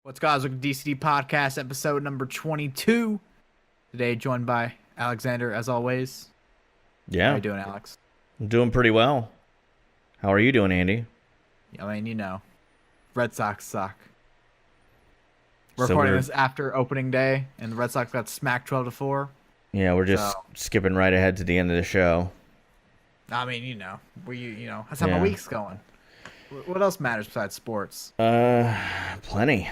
What's guys? Welcome to DCD Podcast, episode number 22. Today, joined by Alexander, as always. Yeah. How are you doing, Alex? I'm doing pretty well. How are you doing, Andy? I mean, you know, Red Sox suck. We're So recording we're- this after opening day, and the Red Sox got smacked 12-4. Yeah, we're just skipping right ahead to the end of the show. I mean, that's how my Yeah. week's going. What else matters besides sports? Plenty.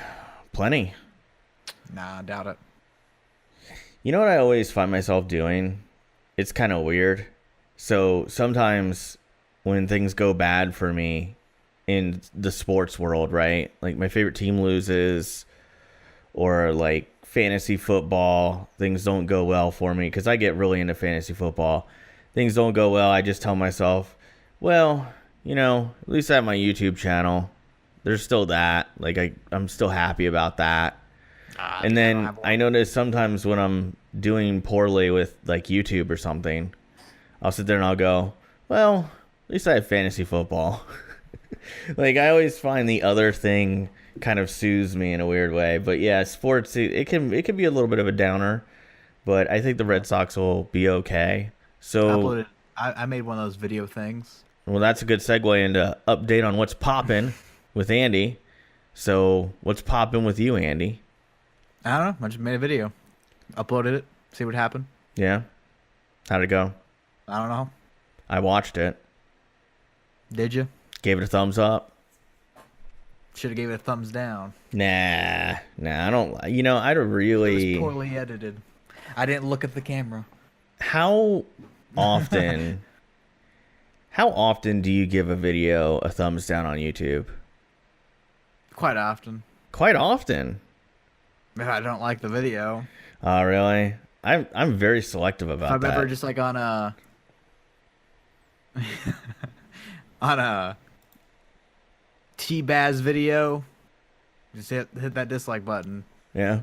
Nah, I doubt it. You know what I always find myself doing? It's kind of weird. So sometimes when things go bad for me in the sports world, right? Like my favorite team loses, or like fantasy football, things don't go well for me because I get really into fantasy football. Things don't go well. I just tell myself, well, at least I have my YouTube channel. There's still that. Like I'm still happy about that. And then I notice sometimes when I'm doing poorly with like YouTube or something, I'll sit there and I'll go, well, at least I have fantasy football. Like I always find the other thing kind of soothes me in a weird way. But yeah, sports, it can be a little bit of a downer, but I think the Red Sox will be okay. So I made one of those video things. well, that's a good segue into update on what's poppin' with Andy. So what's poppin' with you, Andy? I don't know. I just made a video. Uploaded it. See what happened. Yeah? How'd it go? I don't know. I watched it. Did you? Gave it a thumbs up. Should have gave it a thumbs down. Nah, I don't. I'd It really. was poorly edited. I didn't look at the camera. How often? How often do you give a video a thumbs down on YouTube? Quite often. Quite often. If I don't like the video. Oh, really? I'm very selective If about I'm that. ever just like on a on a T-Baz video, just hit that dislike button. Yeah.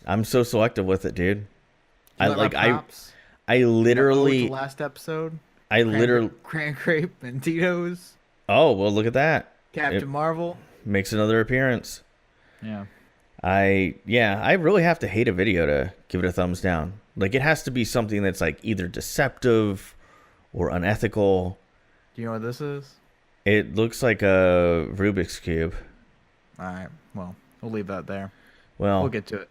I'm so selective with it, dude. I literally The last episode. I literally Cran Crepe and Tito's. Oh, well, look at that. Captain It Marvel. makes another appearance. Yeah. I really have to hate a video to give it a thumbs down. Like it has to be something that's like either deceptive or unethical. Do you know what this is? It looks like a Rubik's Cube. All right. Well, we'll leave that there. Well, We'll get to it.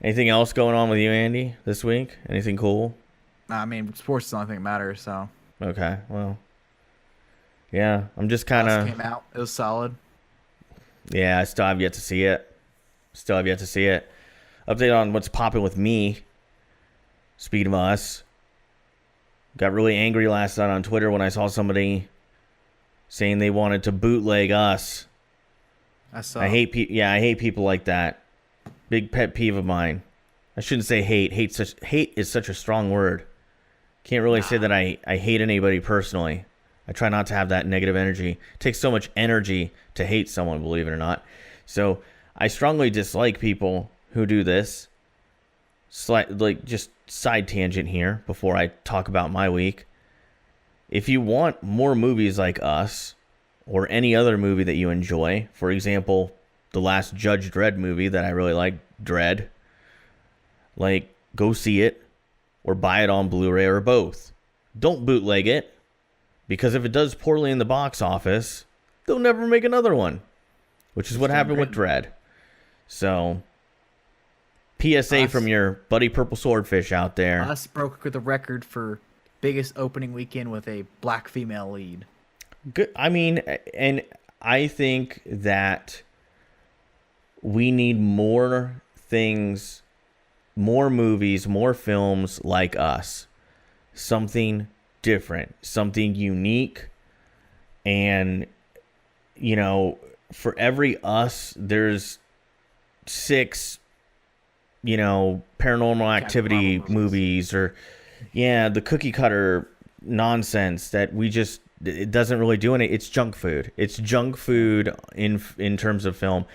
anything else going on with you, Andy, this week? Anything cool? I mean, sports is the only thing that matters. So. Okay, well. Yeah, I'm just kind Last of... came out. It was solid. Yeah, I still have yet to see it. Update on what's popping with me. Speaking of us. Got really angry last night on Twitter when I saw somebody saying they wanted to bootleg us. I saw. I hate people like that. Big pet peeve of mine. I shouldn't say hate. Hate is such a strong word. Can't really say that I hate anybody personally. I try not to have that negative energy. It takes so much energy to hate someone, believe it or not. So I strongly dislike people who do this. Just side tangent here before I talk about my week. If you want more movies like us, or any other movie that you enjoy, for example, the last Judge Dredd movie that I really like, Dredd, like, go see it, or buy it on Blu-ray, or both. Don't bootleg it, because if it does poorly in the box office, they'll never make another one, which is what happened with Dredd. So, PSA from your buddy Purple Swordfish out there. Us broke the record for biggest opening weekend with a black female lead. Good. I mean, and I think that we need more things, more movies, more films like us. Something different, something unique. And, for every us, there's 6, paranormal activity movies, or, the cookie cutter nonsense that it doesn't really do anything. It's junk food. It's junk food in terms of film.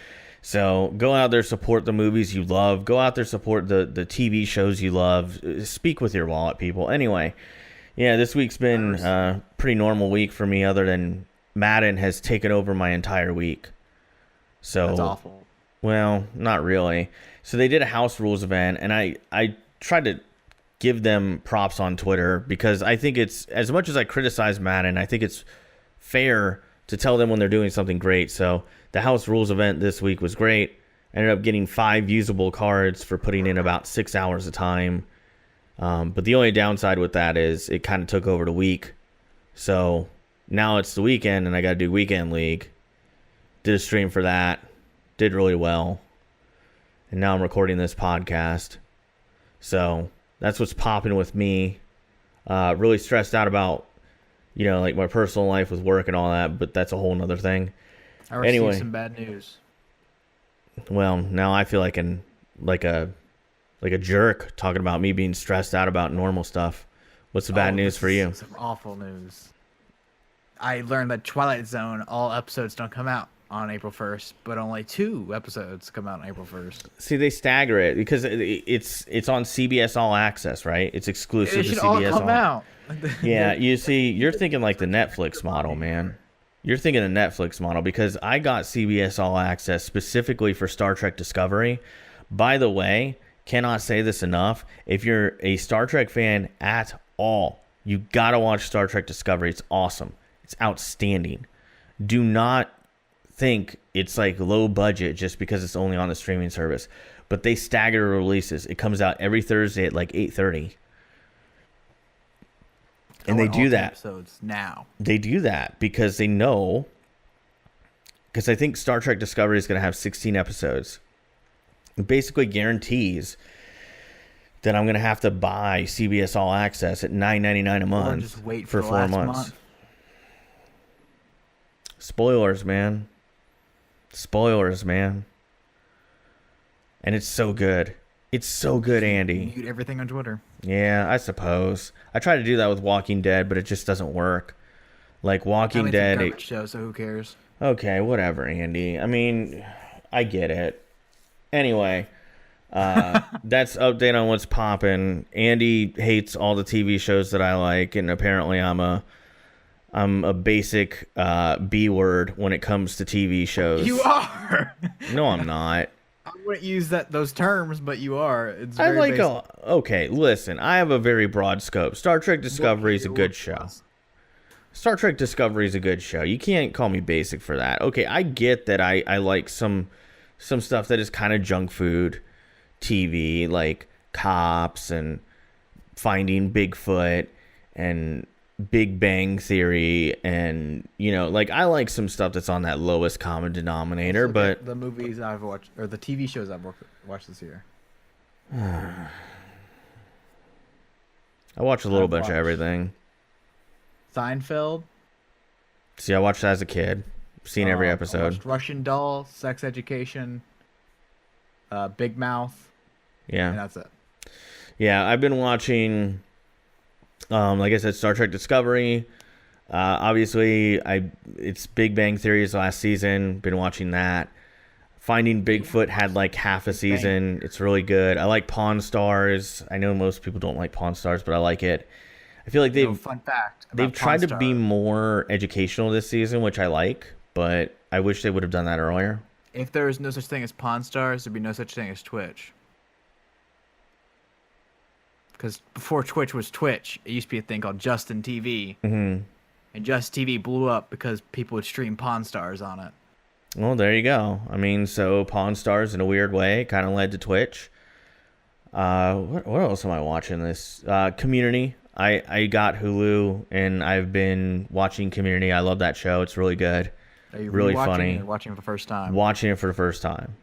So go out there, support the movies you love. Go out there, support the TV shows you love. Speak with your wallet, people. Anyway, yeah, this week's been a pretty normal week for me, other than Madden has taken over my entire week. So That's awful. Well, not really. So they did a house rules event, and I tried to give them props on Twitter because I think it's, as much as I criticize Madden, I think it's fair to tell them when they're doing something great. So the house rules event this week was great. I ended up getting 5 usable cards for putting in about 6 hours of time. But the only downside with that is it kind of took over the week. So now it's the weekend, and I got to do Weekend League. Did a stream for that. Did really well. And now I'm recording this podcast. So that's what's popping with me. Really stressed out about, like my personal life with work and all that, but that's a whole nother thing. I received some bad news. Well, now I feel like a jerk talking about me being stressed out about normal stuff. What's the bad news for you? Some awful news. I learned that Twilight Zone, all episodes don't come out on April 1st, but only 2 episodes come out on April 1st. See, they stagger it because it's on CBS All Access, right? It's exclusive It to should CBS all come out. Yeah, you see, you're thinking like the Netflix model, man. You're thinking the Netflix model because I got CBS All Access specifically for Star Trek Discovery. By the way, cannot say this enough. If you're a Star Trek fan at all, you gotta watch Star Trek Discovery. It's awesome. It's outstanding. Do not think it's like low budget just because it's only on the streaming service. But they stagger releases. It comes out every Thursday at like 8:30. And they do that. Episodes now. They do that because they know. Because I think Star Trek Discovery is going to have 16 episodes. It basically guarantees that I'm going to have to buy CBS All Access at $9.99 a month just wait for 4 months. Month. Spoilers, man. Spoilers, man. And it's so good. It's so good, Andy. Mute everything on Twitter. Yeah, I suppose. I try to do that with Walking Dead, but it just doesn't work. Like Walking Dead. It's a show, so who cares? Okay, whatever, Andy. I mean, I get it. Anyway, that's update on what's popping. Andy hates all the TV shows that I like, and apparently I'm a basic B word when it comes to TV shows. You are. No, I'm not. I wouldn't use those terms, but you are. It's I very like okay, listen, I have a very broad scope. Star Trek Discovery is a good show. Star Trek Discovery is a good show. You can't call me basic for that. Okay, I get that I like some stuff that is kind of junk food TV, like Cops and Finding Bigfoot and Big Bang Theory, and like I like some stuff that's on that lowest common denominator. But the movies I've watched, or the TV shows I've watched this year, I watch a little bunch of everything. Seinfeld. See, I watched that as a kid. Seen every I episode. watched Russian Doll, Sex Education, Big Mouth. Yeah, and that's it. Yeah, I've been watching. Like I said, Star Trek Discovery. Obviously, it's Big Bang Theory's last season. Been watching that. Finding Bigfoot had like half a season. It's really good. I like Pawn Stars. I know most people don't like Pawn Stars, but I like it. I feel like fun fact. They've tried to be more educational this season, which I like, but I wish they would have done that earlier. If there was no such thing as Pawn Stars, there'd be no such thing as Twitch. Because before Twitch was Twitch, it used to be a thing called Justin TV. Mm-hmm. And Justin TV blew up because people would stream Pawn Stars on it. Well, there you go. I mean, so Pawn Stars in a weird way kind of led to Twitch. What else am I watching this? Community. I got Hulu, and I've been watching Community. I love that show. It's really good. Are you really funny. Or watching it for the first time? Watching it for the first time.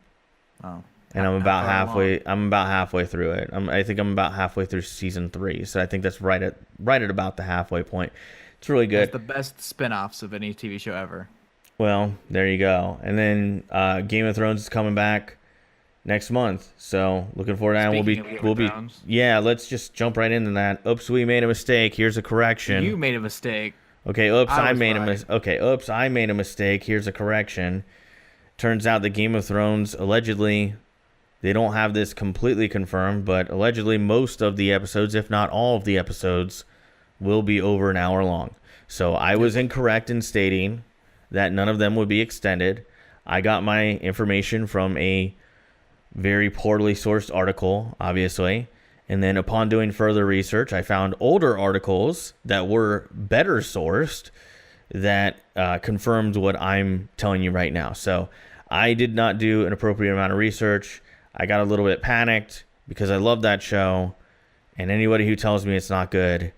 Oh. And I'm about halfway through it. I think I'm about halfway through season 3. So I think that's right at about the halfway point. It's really good. It's the best spin-offs of any TV show ever. Well, there you go. And then Game of Thrones is coming back next month. So looking forward to that. We'll be yeah, let's just jump right into that. Oops, we made a mistake. Here's a correction. You made a mistake. Okay, I made a mistake. Here's a correction. Turns out that Game of Thrones allegedly, they don't have this completely confirmed, but allegedly most of the episodes, if not all of the episodes, will be over an hour long. So I was incorrect in stating that none of them would be extended. I got my information from a very poorly sourced article, obviously. And then upon doing further research, I found older articles that were better sourced that confirmed what I'm telling you right now. So I did not do an appropriate amount of research. I got a little bit panicked because I love that show. And anybody who tells me it's not good,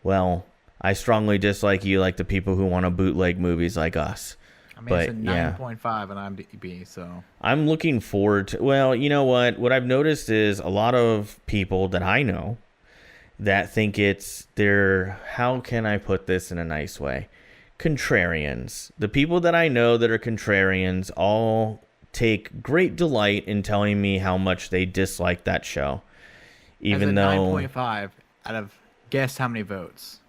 well, I strongly dislike you, like the people who want to bootleg movies like us. I mean, it's a 9.5 on IMDb, so... I'm looking forward to... Well, you know what? What I've noticed is a lot of people that I know that think they're... How can I put this in a nice way? Contrarians. The people that I know that are contrarians all take great delight in telling me how much they dislike that show. Even though... 9.5 out of... Guess how many votes?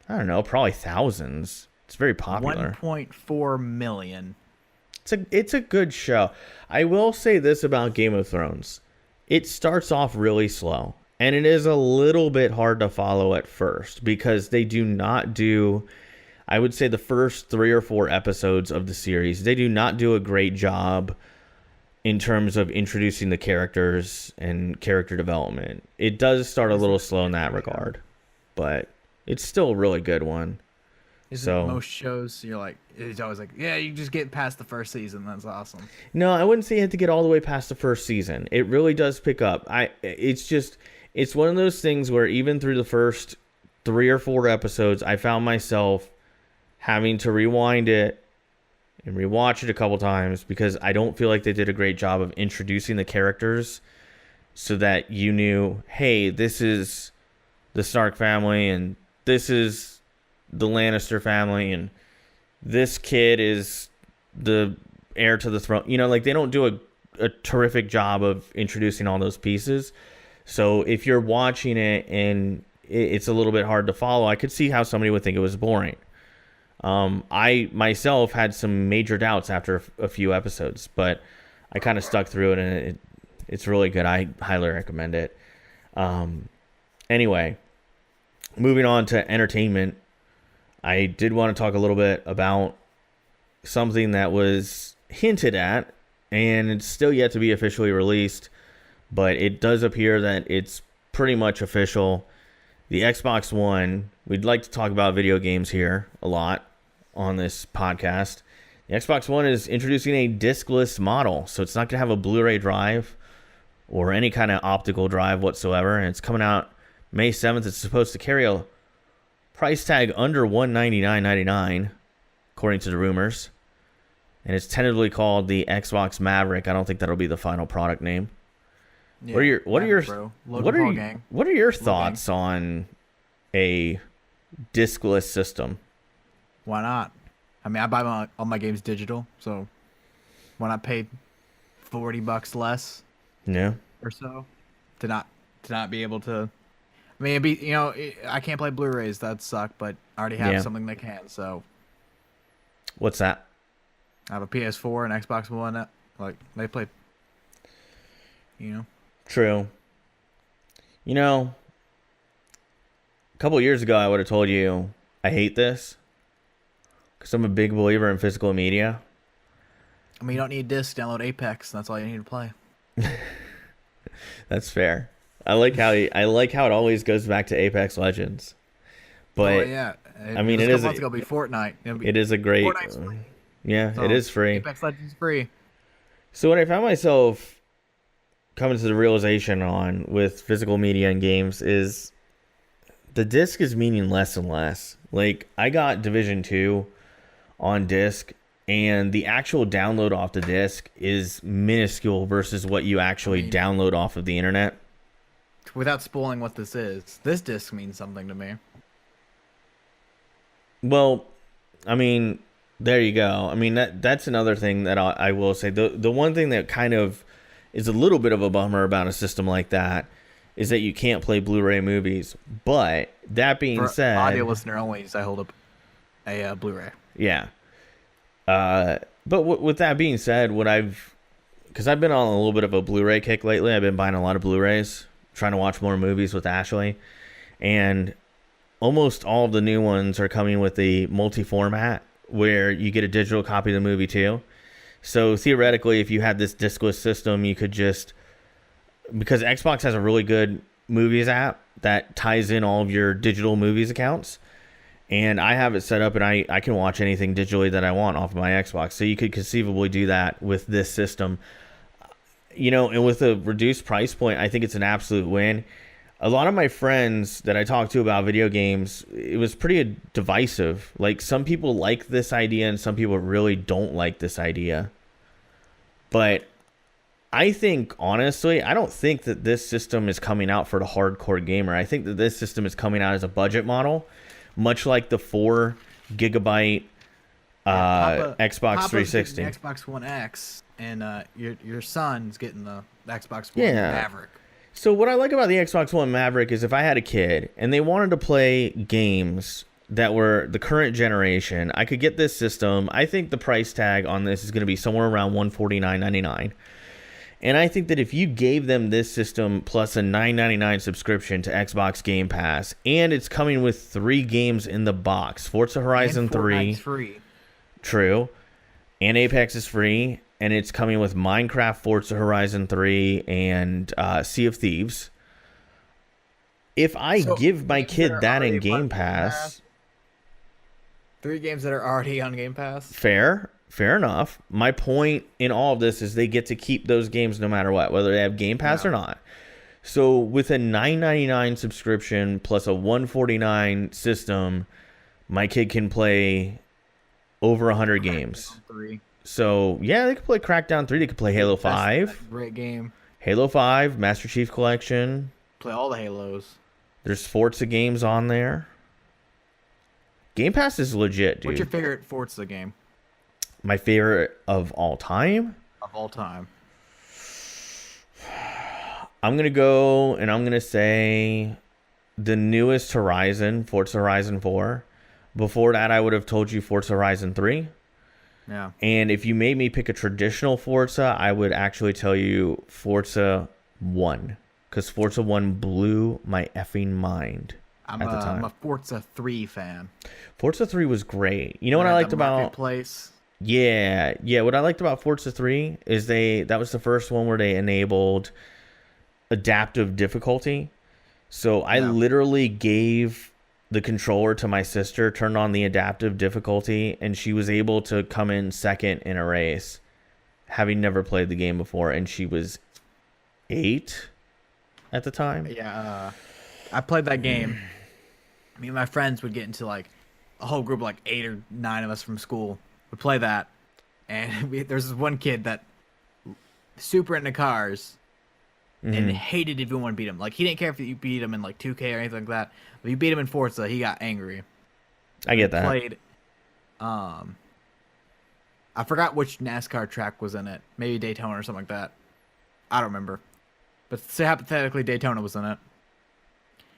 I don't know, probably thousands. It's very popular. 1.4 million. It's a good show. I will say this about Game of Thrones. It starts off really slow, and it is a little bit hard to follow at first because they do not do, I would say the first 3 or 4 episodes of the series, they do not do a great job in terms of introducing the characters and character development. It does start a little slow in that regard, but it's still a really good one. Isn't most shows, you're like, it's always like, yeah, you just get past the first season. That's awesome. No, I wouldn't say you have to get all the way past the first season. It really does pick up. It's one of those things where even through the first 3 or 4 episodes, I found myself having to rewind it and rewatch it a couple times because I don't feel like they did a great job of introducing the characters so that you knew, hey, this is the Stark family and this is the Lannister family and this kid is the heir to the throne. You know, like they don't do a terrific job of introducing all those pieces. So if you're watching it and it's a little bit hard to follow, I could see how somebody would think it was boring. I myself had some major doubts after a few episodes, but I kind of stuck through it and it's really good. I highly recommend it. Anyway, moving on to entertainment. I did want to talk a little bit about something that was hinted at, and it's still yet to be officially released, but it does appear that it's pretty much official. The Xbox One, we'd like to talk about video games here a lot on this podcast. The Xbox One is introducing a discless model, so it's not going to have a Blu-ray drive or any kind of optical drive whatsoever, and it's coming out May 7th. It's supposed to carry a price tag under $199.99, according to the rumors. And it's tentatively called the Xbox Maverick. I don't think that'll be the final product name. Yeah, what are your thoughts on a discless system? Why not? I mean, I buy all my games digital, so why not pay $40 less? Yeah. Or so to not be able to. I mean, I can't play Blu-rays. That suck, but I already have something that can. So, what's that? I have a PS4 and Xbox One. Like they play. True. A couple years ago, I would have told you I hate this because I'm a big believer in physical media. I mean, you don't need discs. Download Apex. That's all you need to play. That's fair. I like how it always goes back to Apex Legends. But yeah, I mean, it is going to be Fortnite. It is a great. Fortnite's free. Yeah, So, it is free. Apex Legends is free. So what I found myself coming to the realization on with physical media and games is the disc is meaning less and less. Like I got Division 2 on disc, and the actual download off the disc is minuscule versus what you actually download off of the internet. Without spoiling what this is, this disc means something to me. Well, I mean, there you go. I mean, that's another thing that I will say. The one thing that kind of is a little bit of a bummer about a system like that is that you can't play Blu-ray movies. But that being said, audio listener only, I hold up a Blu-ray. Yeah. But with that being said, because I've been on a little bit of a Blu-ray kick lately. I've been buying a lot of Blu-rays, trying to watch more movies with Ashley, and almost all of the new ones are coming with the multi-format where you get a digital copy of the movie too. So theoretically, if you had this discless system, you could just, because Xbox has a really good movies app that ties in all of your digital movies accounts. And I have it set up, and I can watch anything digitally that I want off of my Xbox. So you could conceivably do that with this system. And with a reduced price point, I think it's an absolute win. A lot of my friends that I talked to about video games, it was pretty divisive. Like, some people like this idea and some people really don't like this idea. But I think, honestly, I don't think that this system is coming out for the hardcore gamer. I think that this system is coming out as a budget model, much like the 4 gigabyte Xbox 360. Xbox One X, and your son's getting the Xbox One Maverick. So what I like about the Xbox One Maverick is if I had a kid and they wanted to play games that were the current generation, I could get this system. I think the price tag on this is going to be somewhere around $149.99. And I think that if you gave them this system plus a $9.99 subscription to Xbox Game Pass, and it's coming with 3 games in the box, Forza Horizon 3, free. True, and Apex is free, and it's coming with Minecraft, Forza Horizon 3, and Sea of Thieves. If I give my kid that in Game Pass... 3 games that are already on Game Pass? Fair enough. My point in all of this is they get to keep those games no matter what, whether they have Game Pass or not. So with a $9.99 subscription plus a $149 system, my kid can play over 100 games. 3. So, yeah, they could play Crackdown 3. They could play Halo 5. Great game. Halo 5, Master Chief Collection. Play all the Halos. There's Forza games on there. Game Pass is legit, dude. What's your favorite Forza game? My favorite of all time? Of all time. I'm going to go and I'm going to say the newest Horizon, Forza Horizon 4. Before that, I would have told you Forza Horizon 3. Yeah. And if you made me pick a traditional Forza, I would actually tell you Forza 1. Because Forza 1 blew my effing mind at the time. I'm a Forza 3 fan. Forza 3 was great. You know what I liked about... Marketplace. Yeah. What I liked about Forza 3 is that was the first one where they enabled adaptive difficulty. So I literally gave the controller to my sister, turned on the adaptive difficulty, and she was able to come in second in a race, having never played the game before, and she was 8 at the time. Yeah, I played that game. Me and my friends would get into like a whole group of like 8 or 9 of us from school would play that, and there's this one kid that super into cars and hated if you want to beat him. Like, he didn't care if you beat him in like 2K or anything like that. If you beat him in Forza, he got angry. I get that. Played, I forgot which NASCAR track was in it. Maybe Daytona or something like that. I don't remember. But say hypothetically Daytona was in it.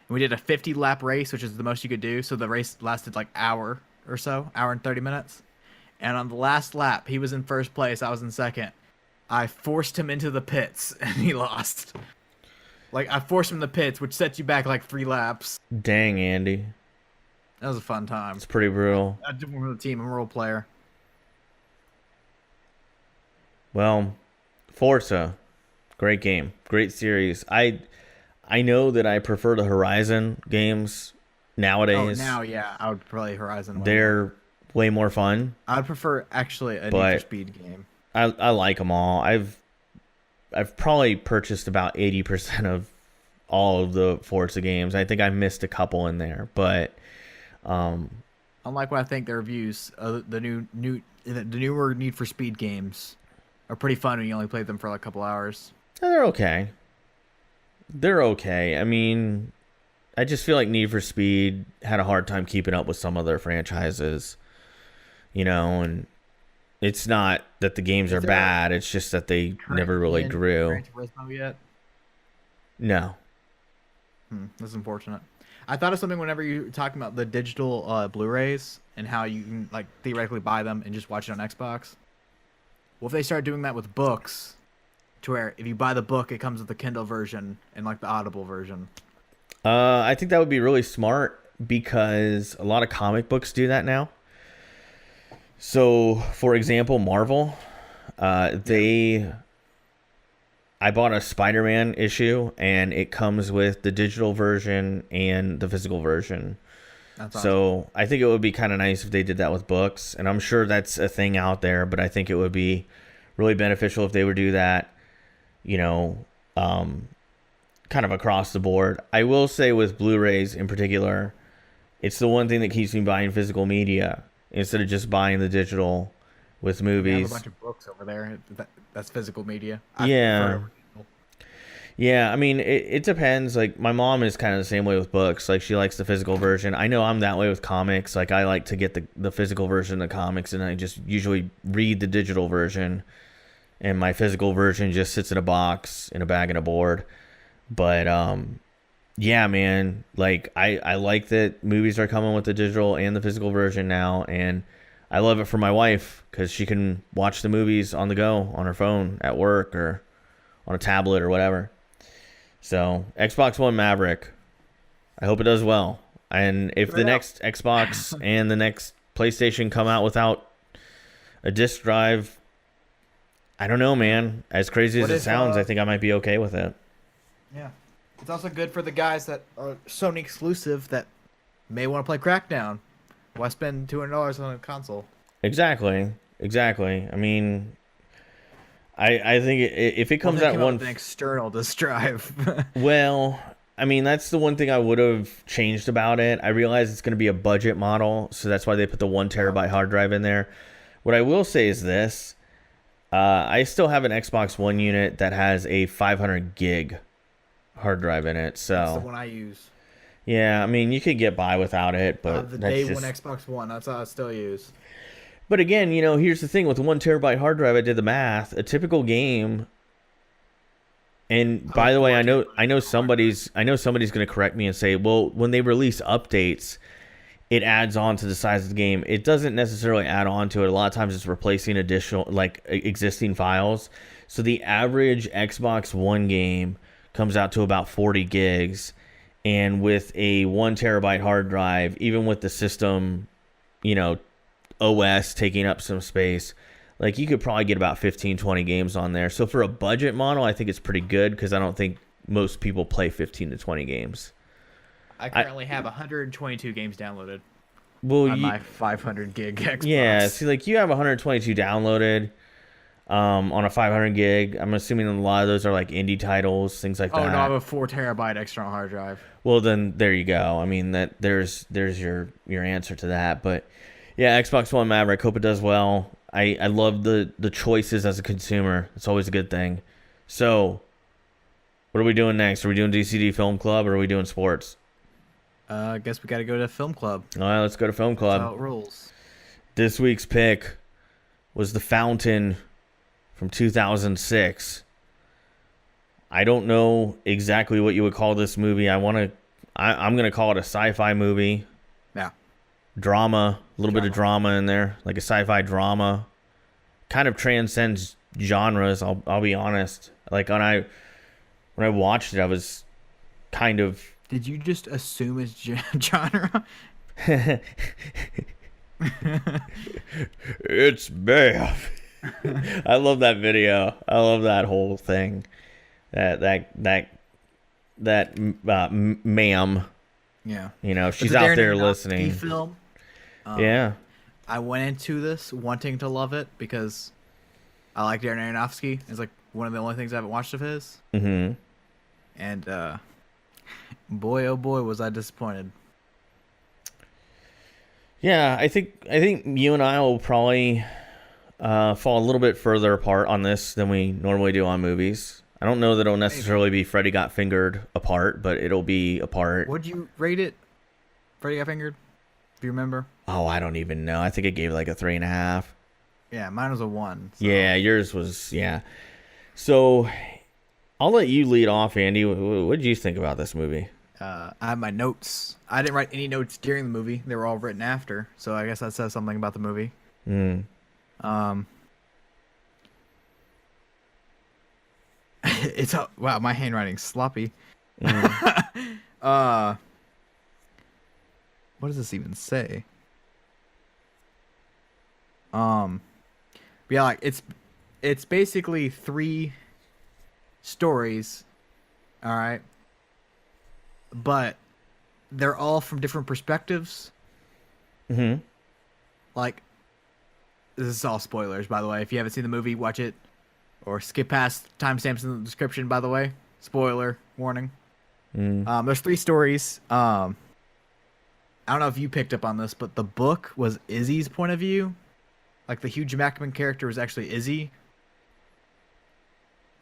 And we did a 50-lap race, which is the most you could do. So the race lasted like hour or so, hour and 30 minutes. And on the last lap, he was in first place. I was in second. I forced him into the pits, and he lost. Like, I forced him in the pits, which sets you back like 3 laps. Dang, Andy. That was a fun time. It's pretty brutal. I didn't want the team. I'm a role player. Well, Forza, great game, great series. I know that I prefer the Horizon games nowadays. Oh, now, yeah, I would probably Horizon. They're way more fun. I would prefer actually a Need for Speed game. I like them all. I've probably purchased about 80% of all of the Forza games. I think I missed a couple in there, but unlike what I think the reviews, the newer Need for Speed games are pretty fun when you only play them for like a couple hours. They're okay. I mean, I just feel like Need for Speed had a hard time keeping up with some of their franchises, and it's not that the games are bad. It's just that they never really grew. Gran Turismo yet? No. That's unfortunate. I thought of something whenever you were talking about the digital Blu-rays and how you can like theoretically buy them and just watch it on Xbox. What if they start doing that with books, to where if you buy the book, it comes with the Kindle version and like the Audible version? I think that would be really smart because a lot of comic books do that now. So, for example, Marvel, I bought a Spider-Man issue, and it comes with the digital version and the physical version. That's awesome. So I think it would be kind of nice if they did that with books, and I'm sure that's a thing out there, but I think it would be really beneficial if they would do that, you know, kind of across the board. I will say with Blu-rays in particular, it's the one thing that keeps me buying physical media instead of just buying the digital with I have a movies. bunch of books over there. That's physical media. Yeah. Yeah, I mean, it depends. Like, my mom is kind of the same way with books. Like, she likes the physical version. I know I'm that way with comics. Like, I like to get the physical version of the comics, and I just usually read the digital version. And my physical version just sits in a box, in a bag, and a board. But, yeah, man. Like, I like that movies are coming with the digital and the physical version now. And I love it for my wife because she can watch the movies on the go, on her phone, at work, or on a tablet or whatever. So, Xbox One Maverick, I hope it does well. And if the next Xbox and the next PlayStation come out without a disc drive, I don't know, man. As crazy as it sounds, I think I might be okay with it. Yeah. It's also good for the guys that are Sony exclusive that may want to play Crackdown. Why spend $200 on a console? Exactly. I mean, I think if it comes out with an external disc drive. Well, I mean, that's the one thing I would have changed about it. I realize it's going to be a budget model, so that's why they put the 1 terabyte hard drive in there. What I will say is this. I still have an Xbox One unit that has a 500 gig hard drive in it. So that's the one I use. Yeah, I mean, you could get by without it, but the day one Xbox One, that's how I still use. But again, you know, here's the thing with the 1 terabyte hard drive. I did the math. A typical game, and by the way, I know somebody's going to correct me and say, well, when they release updates, it adds on to the size of the game. It doesn't necessarily add on to it. A lot of times, it's replacing additional existing files. So the average Xbox One game comes out to about 40 gigs, and with a 1 terabyte hard drive, even with the system, you know, OS taking up some space, like you could probably get about 15-20 games on there. So for a budget model, I think it's pretty good because I don't think most people play 15 to 20 games. I currently have 122 games downloaded on my 500 gig Xbox. Yeah, see, like you have 122 downloaded on a 500 gig. I'm assuming a lot of those are like indie titles, things like that. Oh no, I have a 4 terabyte external hard drive. Well, then there you go. I mean, there's your answer to that. But yeah, Xbox One Maverick, hope it does well. I love the choices as a consumer. It's always a good thing. So, what are we doing next? Are we doing DCD Film Club or are we doing sports? I guess we got to go to Film Club. All right, let's go to Film Club. That's how it rolls. This week's pick was The Fountain from 2006. I don't know exactly what you would call this movie. I'm going to call it a sci-fi movie. Yeah. Drama, a little bit of drama in there, like a sci-fi drama. Kind of transcends genres, I'll be honest. Like when I watched it, I was kind of... Did you just assume it's genre? It's bad. I love that video. I love that whole thing. That ma'am. Yeah. You know, she's out there listening. Film. Yeah. I went into this wanting to love it because I like Darren Aronofsky. It's like one of the only things I haven't watched of his. Mm-hmm. And boy, oh boy, was I disappointed. Yeah, I think you and I will probably fall a little bit further apart on this than we normally do on movies. I don't know that it'll necessarily be Freddy Got Fingered apart, but it'll be apart. What'd you rate it? Freddy Got Fingered? Do you remember? Oh, I don't even know. I think it gave like a 3.5. Yeah, mine was a 1. So. Yeah, yours was, yeah. So, I'll let you lead off, Andy. What did you think about this movie? I have my notes. I didn't write any notes during the movie. They were all written after. So I guess that says something about the movie. It's wow, my handwriting's sloppy. What does this even say? Yeah, like it's it's basically 3 stories, all right, but they're all from different perspectives. Mm-hmm. Like, this is all spoilers, by the way. If you haven't seen the movie, watch it or skip past timestamps in the description. By the way, spoiler warning. There's 3 stories. I don't know if you picked up on this, but the book was Izzy's point of view. Like, the Hugh Jackman character was actually Izzy,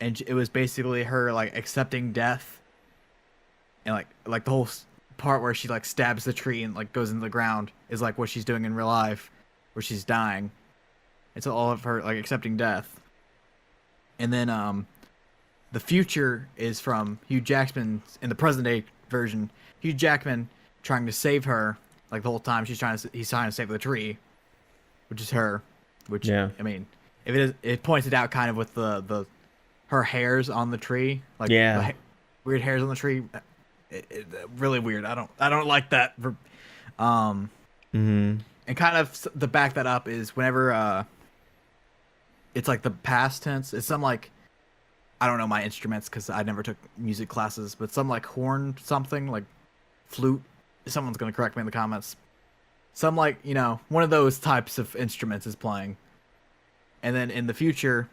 and it was basically her like accepting death, and like the whole part where she like stabs the tree and like goes into the ground is like what she's doing in real life, where she's dying. It's all of her like accepting death. And then the future is from Hugh Jackman in the present day version. Hugh Jackman trying to save her like the whole time he's trying to save the tree, which is her. Which Yeah. I mean, if it points it out kind of with the her hairs on the tree, like Yeah. weird hairs on the tree. Really weird. I don't like that. Mm-hmm. And kind of to back that up is whenever it's like the past tense. It's some like, I don't know my instruments because I never took music classes, but some like horn something like flute. Someone's gonna correct me in the comments. Some like, one of those types of instruments is playing, and then in the future,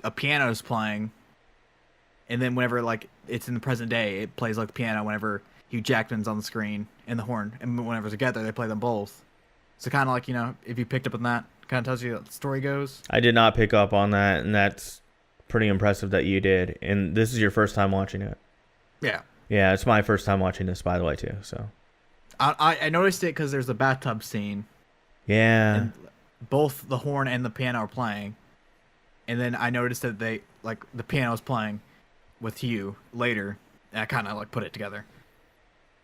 a piano's playing, and then whenever like it's in the present day, it plays like the piano whenever Hugh Jackman's on the screen and the horn, and whenever together they play them both. So kind of like, if you picked up on that, kind of tells you how the story goes. I did not pick up on that, and that's pretty impressive that you did. And this is your first time watching it. Yeah. Yeah, it's my first time watching this, by the way, too. So I noticed it because there's a bathtub scene. yeah. And both the horn and the piano are playing. And then I noticed that the piano's playing with Hugh later. And I kind of like put it together.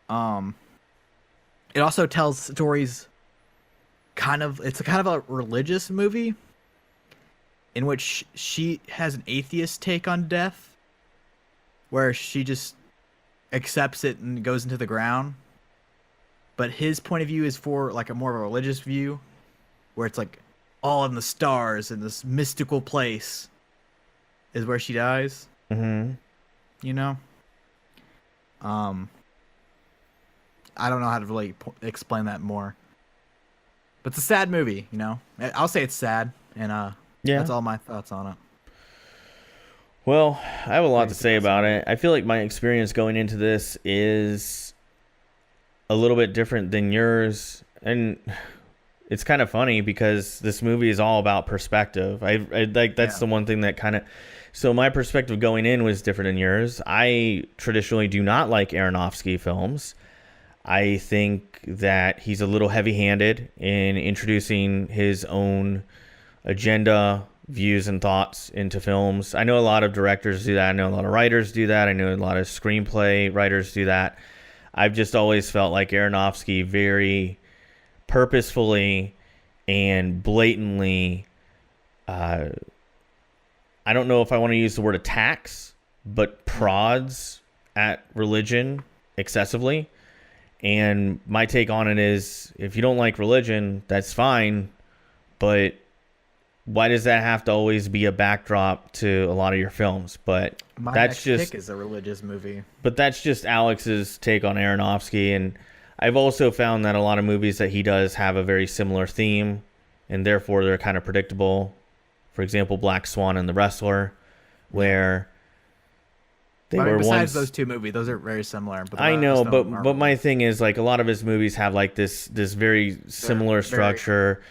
It also tells stories it's a kind of a religious movie in which she has an atheist take on death, where she just accepts it and goes into the ground. But his point of view is for like a more of a religious view, where it's like all in the stars in this mystical place is where she dies. Mm-hmm. I don't know how to really explain that more. But it's a sad movie, I'll say it's sad, and Yeah. that's all my thoughts on it. Well, I have a lot to say about it. I feel like my experience going into this is a little bit different than yours, and it's kind of funny because this movie is all about perspective. I like that's the one thing that kind of. So my perspective going in was different than yours. I traditionally do not like Aronofsky films. I think that he's a little heavy-handed in introducing his own agenda, views, and thoughts into films. I know a lot of directors do that. I know a lot of writers do that. I know a lot of screenplay writers do that. I've just always felt like Aronofsky very purposefully and blatantly, I don't know if I want to use the word attacks, but prods at religion excessively. And my take on it is, if you don't like religion, that's fine, but why does that have to always be a backdrop to a lot of your films? But My that's next just pick is a religious movie. But that's just Alex's take on Aronofsky, and I've also found that a lot of movies that he does have a very similar theme, and therefore they're kind of predictable. For example, Black Swan and The Wrestler, where they were besides once. those 2 movies, those are very similar. But I know, but my thing is, like, a lot of his movies have like this very similar structure.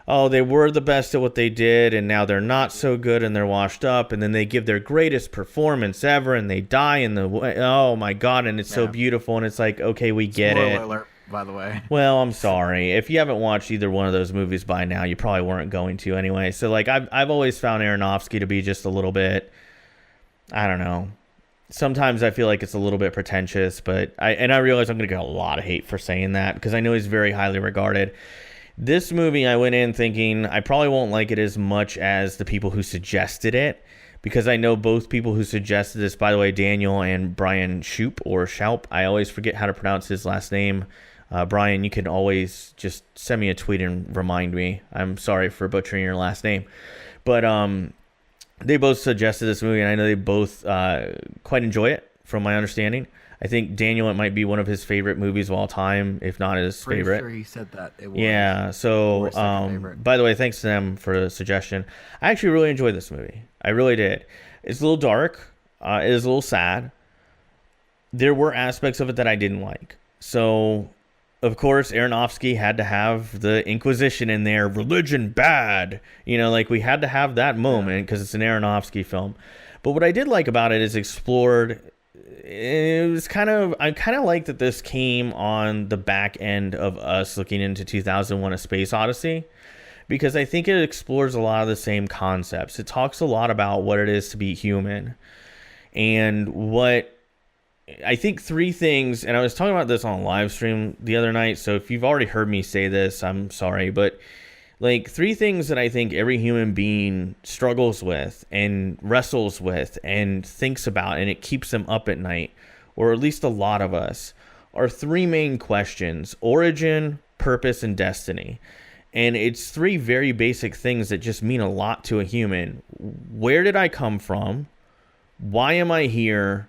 Oh, they were the best at what they did, and now they're not so good, and they're washed up, and then they give their greatest performance ever, and they die in the way. Oh my God, and it's so beautiful, and it's like, okay, we get it. Spoiler alert, by the way. Well, I'm sorry. If you haven't watched either one of those movies by now, you probably weren't going to anyway. So, like, I've always found Aronofsky to be just a little bit, I don't know. Sometimes I feel like it's a little bit pretentious, but I realize I'm going to get a lot of hate for saying that because I know he's very highly regarded. This movie, I went in thinking I probably won't like it as much as the people who suggested it, because I know both people who suggested this, by the way, Daniel and Brian Shoup or Shoup. I always forget how to pronounce his last name. Brian, you can always just send me a tweet and remind me. I'm sorry for butchering your last name. But they both suggested this movie, and I know they both quite enjoy it, from my understanding. I think Daniel, it might be one of his favorite movies of all time, if not his favorite. Pretty sure he said that. It was. Yeah, so, by the way, thanks to them for the suggestion. I actually really enjoyed this movie. I really did. It's a little dark. It is a little sad. There were aspects of it that I didn't like. So, of course, Aronofsky had to have the Inquisition in there. Religion bad. You know, like, we had to have that moment because it's an Aronofsky film. But what I did like about it is explored... It was I kind of like that this came on the back end of us looking into 2001: A Space Odyssey, because I think it explores a lot of the same concepts. It talks a lot about what it is to be human, and what I think three things, and I was talking about this on a live stream the other night, so if you've already heard me say this, I'm sorry, but like three things that I think every human being struggles with and wrestles with and thinks about, and it keeps them up at night, or at least a lot of us, are three main questions: origin, purpose, and destiny. And it's three very basic things that just mean a lot to a human. Where did I come from? Why am I here?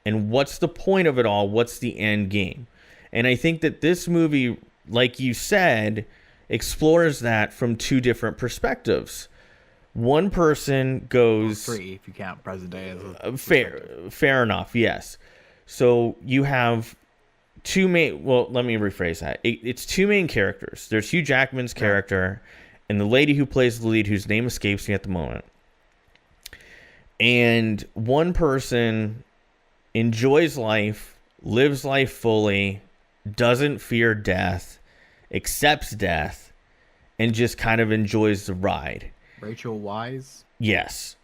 And what's the point of it all? What's the end game? And I think that this movie, like you said, explores that from two different perspectives. One person goes... Three, if you count present day as a... Fair enough, yes. So you have two main... Well, let me rephrase that. It's two main characters. There's Hugh Jackman's character and the lady who plays the lead, whose name escapes me at the moment. And one person enjoys life, lives life fully, doesn't fear death, accepts death, and just kind of enjoys the ride. Rachel Weisz? Yes.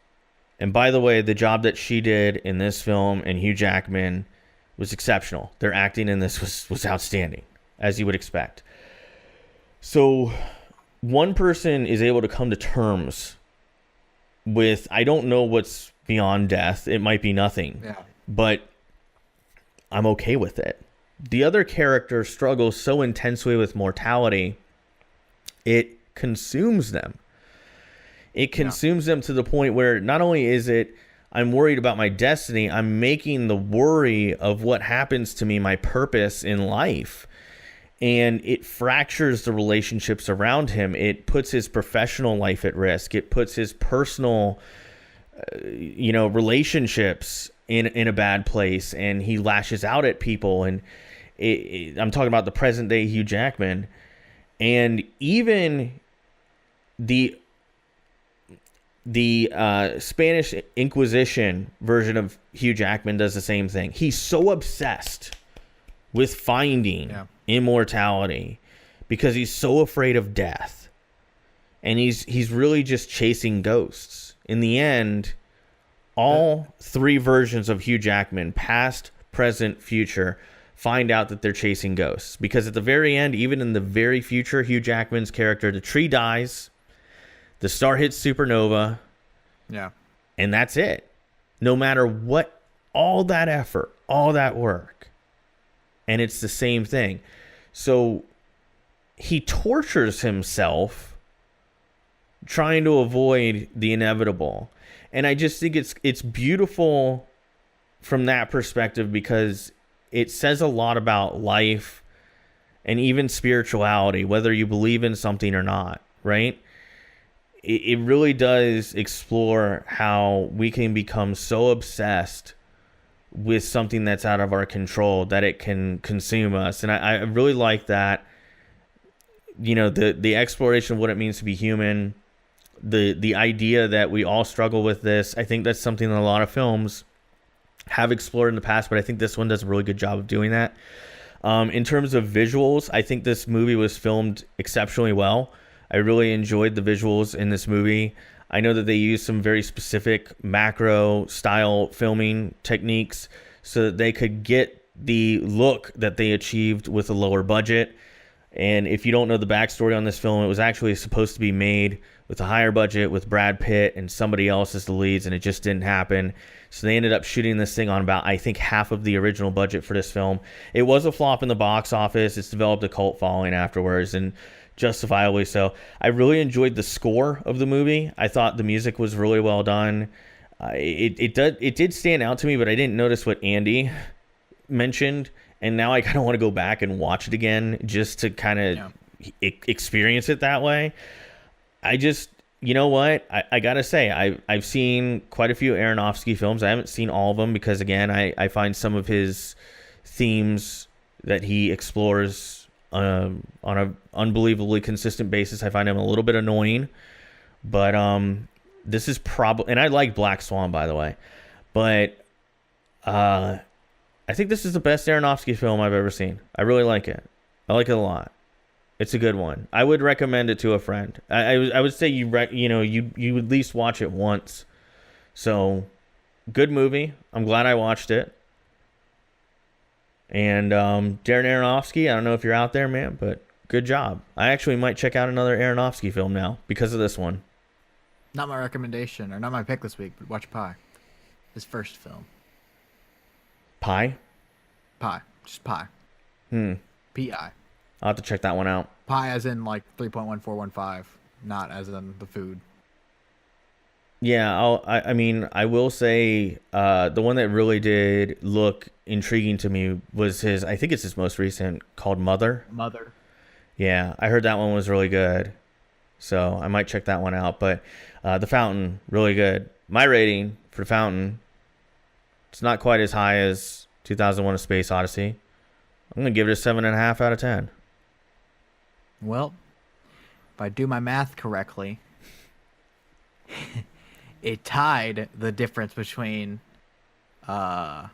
And by the way, the job that she did in this film and Hugh Jackman was exceptional. Their acting in this was outstanding, as you would expect. So one person is able to come to terms with, I don't know what's beyond death. It might be nothing. Yeah. But I'm okay with it. The other character struggles so intensely with mortality, it consumes them. It consumes them to the point where not only is it, I'm worried about my destiny, I'm making the worry of what happens to me my purpose in life. And it fractures the relationships around him. It puts his professional life at risk. It puts his personal, relationships in a bad place. And he lashes out at people. And I'm talking about the present day Hugh Jackman. And even the Spanish Inquisition version of Hugh Jackman does the same thing. He's so obsessed with finding immortality because he's so afraid of death. And he's really just chasing ghosts. In the end, all three versions of Hugh Jackman, past, present, future, find out that they're chasing ghosts. Because at the very end, even in the very future, Hugh Jackman's character, the tree dies, the star hits supernova, and that's it. No matter what, all that effort, all that work, and it's the same thing. So he tortures himself trying to avoid the inevitable. And I just think it's beautiful from that perspective because it says a lot about life and even spirituality, whether you believe in something or not, right? It really does explore how we can become so obsessed with something that's out of our control that it can consume us. And I really like that, the exploration of what it means to be human, the idea that we all struggle with this. I think that's something that a lot of films have explored in the past, but I think this one does a really good job of doing that. In terms of visuals, I think this movie was filmed exceptionally well. I really enjoyed the visuals in this movie. I know that they used some very specific macro style filming techniques so that they could get the look that they achieved with a lower budget. And if you don't know the backstory on this film, it was actually supposed to be made with a higher budget with Brad Pitt and somebody else as the leads, and it just didn't happen. So they ended up shooting this thing on about, I think, half of the original budget for this film. It was a flop in the box office. It's developed a cult following afterwards. And justifiably so. I really enjoyed the score of the movie. I thought the music was really well done. It did stand out to me, but I didn't notice what Andy mentioned, and now I kind of want to go back and watch it again just to kind of experience it that way. You know what? I gotta say, I've seen quite a few Aronofsky films. I haven't seen all of them because, again, I find some of his themes that he explores on an unbelievably consistent basis, I find him a little bit annoying. But this is probably, and I like Black Swan, by the way, but I think this is the best Aronofsky film I've ever seen. I really like it. I like it a lot. It's a good one. I would recommend it to a friend. I would say you at least watch it once. So, good movie. I'm glad I watched it. And Darren Aronofsky, I don't know if you're out there, man, but good job. I actually might check out another Aronofsky film now because of this one. Not my recommendation, or not my pick this week, but watch Pi. His first film. Pi? Pi. Just Pi. P-I. I'll have to check that one out. Pi as in like 3.1415, not as in the food. Yeah, I will say the one that really did look intriguing to me was I think it's his most recent, called Mother. Mother. Yeah, I heard that one was really good. So I might check that one out. But The Fountain, really good. My rating for The Fountain, it's not quite as high as 2001: A Space Odyssey. I'm going to give it a 7.5 out of 10. Well, if I do my math correctly, it tied the difference between, what's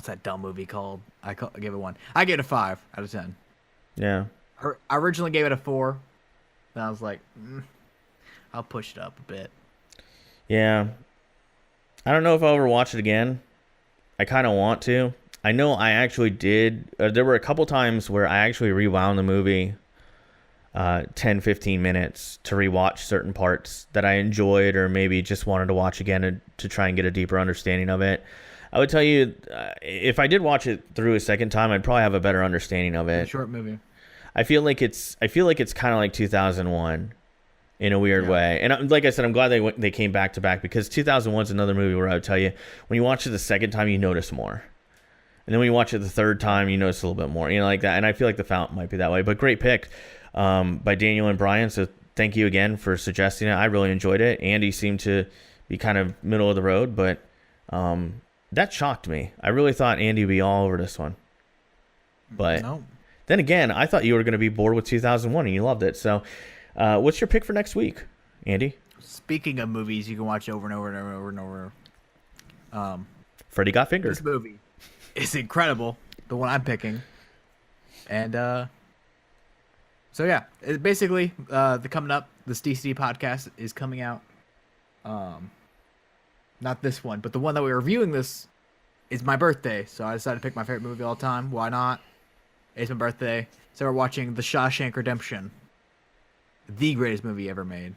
that dumb movie called? I give it 1. I gave it a 5 out of 10. Yeah. I originally gave it a 4. Then I was like, I'll push it up a bit. Yeah. I don't know if I'll ever watch it again. I kind of want to. I know I actually did. There were a couple times where I actually rewound the movie 10, 15 minutes to rewatch certain parts that I enjoyed or maybe just wanted to watch again to try and get a deeper understanding of it. I would tell you, if I did watch it through a second time, I'd probably have a better understanding of it. Short movie. I feel like it's kind of like 2001 in a weird way. And like I said, I'm glad they came back to back, because 2001 is another movie where I would tell you, when you watch it the second time, you notice more. And then when you watch it the third time, you notice a little bit more, like that. And I feel like The Fountain might be that way. But great pick by Daniel and Brian. So thank you again for suggesting it. I really enjoyed it. Andy seemed to be kind of middle of the road, but that shocked me. I really thought Andy would be all over this one. But then again, I thought you were going to be bored with 2001 and you loved it. So what's your pick for next week, Andy? Speaking of movies you can watch over and over and over and over. Freddy Got Fingered. This movie is incredible. The one I'm picking. And so yeah, it basically coming up, this DCD podcast is coming out. Not this one, but the one that we're reviewing this is my birthday. So I decided to pick my favorite movie of all time. Why not? It's my birthday. So we're watching The Shawshank Redemption. The greatest movie ever made.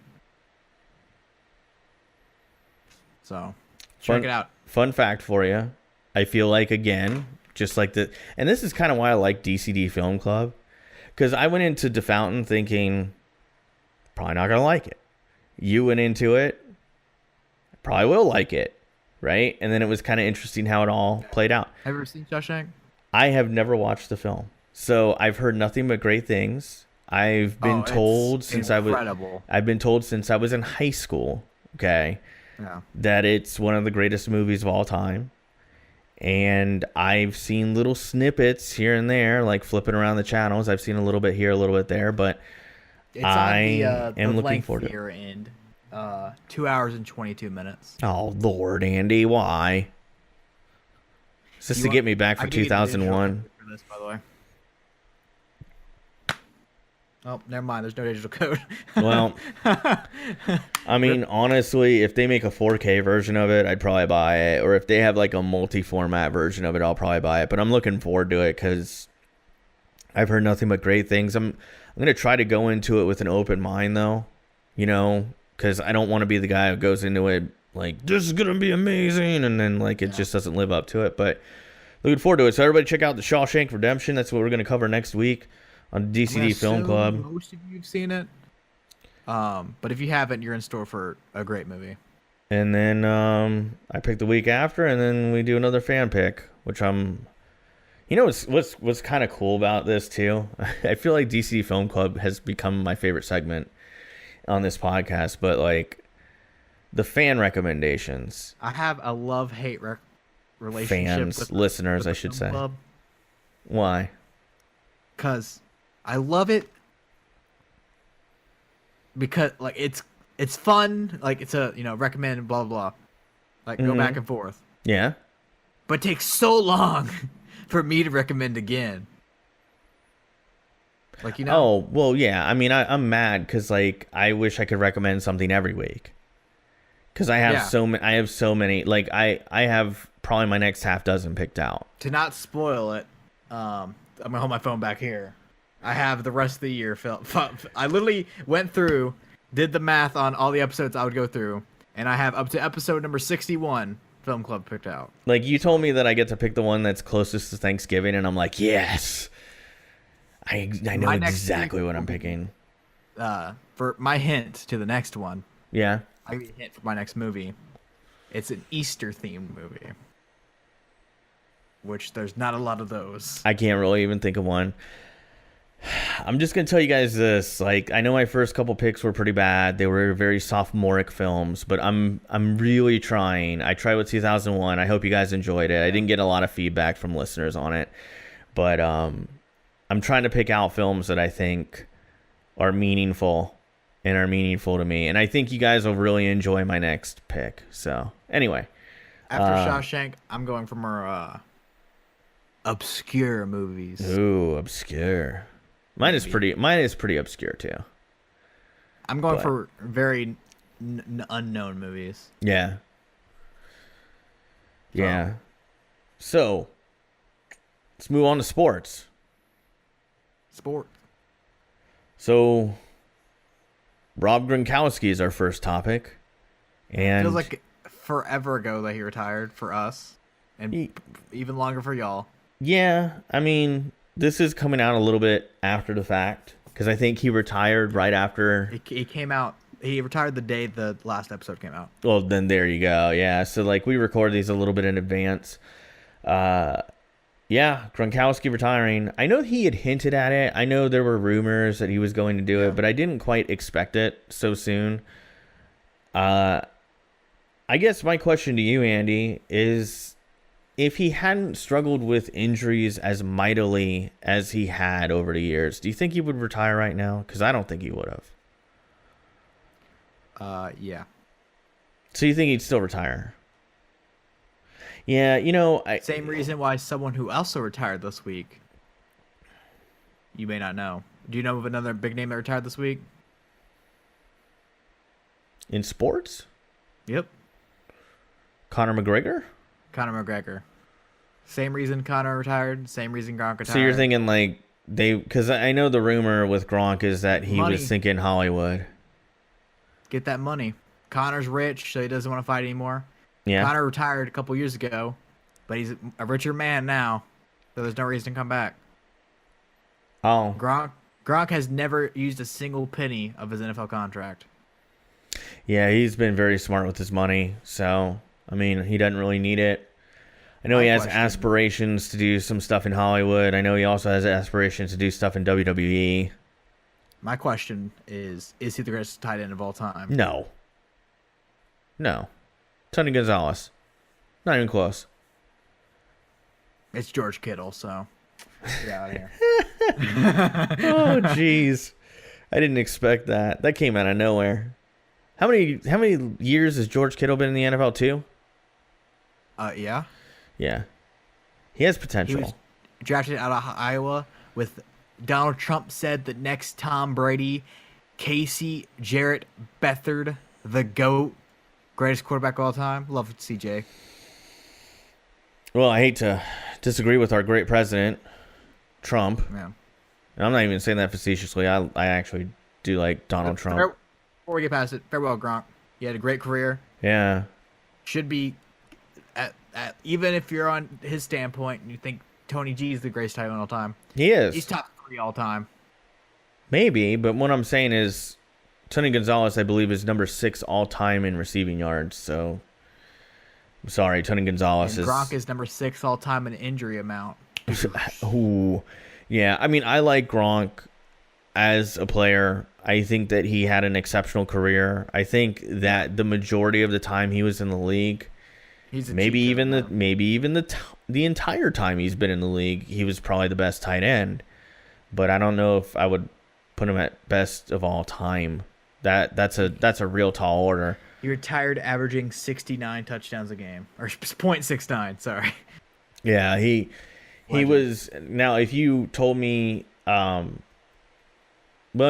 So check it out. Fun fact for you. I feel like, again, just like and this is kind of why I like DCD Film Club, because I went into The Fountain thinking, probably not going to like it. You went into it, probably will like it, right? And then it was kind of interesting how it all played out. Have you ever seen Shawshank? I have never watched the film, so I've heard nothing but great things. I've been told since I was in high school, okay, that it's one of the greatest movies of all time. And I've seen little snippets here and there, like flipping around the channels. I've seen a little bit here, a little bit there, but it's am looking forward to it. End, 2 hours and 22 minutes. Oh, Lord, Andy, why? Is this to get me back for 2001? For this, by the way. Oh, never mind. There's no digital code. Well, I mean, honestly, if they make a 4K version of it, I'd probably buy it. Or if they have like a multi-format version of it, I'll probably buy it. But I'm looking forward to it because I've heard nothing but great things. I'm going to try to go into it with an open mind, though, because I don't want to be the guy who goes into it like, this is going to be amazing, and then like it just doesn't live up to it. But looking forward to it. So everybody check out The Shawshank Redemption. That's what we're going to cover next week. on I'm gonna DCD Film assume Club. most of you've seen it. But if you haven't, you're in store for a great movie. And then I pick the week after, and then we do another fan pick, which I'm. You know what's kind of cool about this too? I feel like DCD Film Club has become my favorite segment on this podcast, but like the fan recommendations. I have a love-hate relationship Fans, with listeners, the I should film say. club, Why? because I love it because like it's fun, like it's a recommend blah blah blah, like go back and forth, Yeah. but it takes so long for me to recommend again. Like Oh, well, yeah. I mean, I'm mad because like I wish I could recommend something every week. Because I have so many. Like I have probably my next half dozen picked out. to not spoil it, I'm gonna hold my phone back here. I have the rest of the year. I literally went through, did the math on all the episodes I would go through, and I have up to episode number 61 Film Club picked out. Like you told me that I get to pick the one that's closest to Thanksgiving, and I'm like, yes. I know exactly what I'm picking. For my hint to the next one, Yeah. I give you a hint for my next movie. It's an Easter themed movie, which there's not a lot of those. I can't really even think of one. I'm just gonna tell you guys this. Like, I know my first couple picks were pretty bad. They were very sophomoric films, but I'm really trying. I tried with 2001. I hope you guys enjoyed it. I didn't get a lot of feedback from listeners on it, but I'm trying to pick out films that I think are meaningful and are meaningful to me, and I think you guys will really enjoy my next pick. So anyway, After Shawshank, I'm going for more obscure movies. ooh, obscure. Mine is pretty obscure too. I'm going for very unknown movies. Yeah. Yeah. So, let's move on to sports. Sport. So, Rob Gronkowski is our first topic. And Feels like forever ago that he retired for us, and even longer for y'all. yeah, I mean, this is coming out a little bit after the fact because I think he retired right after. He came out. He retired the day the last episode came out. Well, then there you go. Yeah, so like we record these a little bit in advance. Yeah, Gronkowski retiring. I know he had hinted at it. I know there were rumors that he was going to do it, but I didn't quite expect it so soon. I guess my question to you, Andy, is if he hadn't struggled with injuries as mightily as he had over the years, do you think he would retire right now? Because I don't think he would have. Yeah. So you think he'd still retire? Yeah, Same reason why someone who also retired this week. You may not know. Do you know of another big name that retired this week? In sports? Yep. Conor McGregor? Conor McGregor. Same reason Conor retired. Same reason Gronk retired. So you're thinking like because I know the rumor with Gronk is that he was thinking Hollywood. Get that money. Conor's rich, so he doesn't want to fight anymore. Yeah. Conor retired a couple years ago, but he's a richer man now, so there's no reason to come back. Oh. Gronk has never used a single penny of his NFL contract. Yeah, he's been very smart with his money, so I mean, he doesn't really need it. I know he has aspirations to do some stuff in Hollywood. I know he also has aspirations to do stuff in WWE. My question is he the greatest tight end of all time? No. Tony Gonzalez. Not even close. It's George Kittle, so get out of here. Oh, jeez. I didn't expect that. That came out of nowhere. How many years has George Kittle been in the NFL too? Yeah. Yeah. He has He potential. was drafted out of Iowa with Donald Trump said the next Tom Brady, Casey Jarrett Beathard, the GOAT, greatest quarterback of all time. Love CJ. Well, I hate to disagree with our great president, Trump. Yeah. And I'm not even saying that facetiously. I actually do like Donald Trump. Before we get past it, farewell, Gronk. You had a great career. Yeah. Should be, even if you're on his standpoint and you think Tony G is the greatest tight end of all time, He is. he's top 3 all time. Maybe, but what I'm saying is Tony Gonzalez, I believe, is number 6 all-time in receiving yards. So, I'm sorry, Tony Gonzalez And Gronk is number 6 all time in injury amount. Ooh. Yeah, I mean, I like Gronk as a player. I think that he had an exceptional career. I think that the majority of the time he was in the league, He's a maybe cheat even code, the entire time he's been in the league, he was probably the best tight end. But I don't know if I would put him at best of all time. That's a real tall order. He retired averaging 69 touchdowns a game, or .69. Sorry. Yeah, he Legend. was. Now, if you told me, well,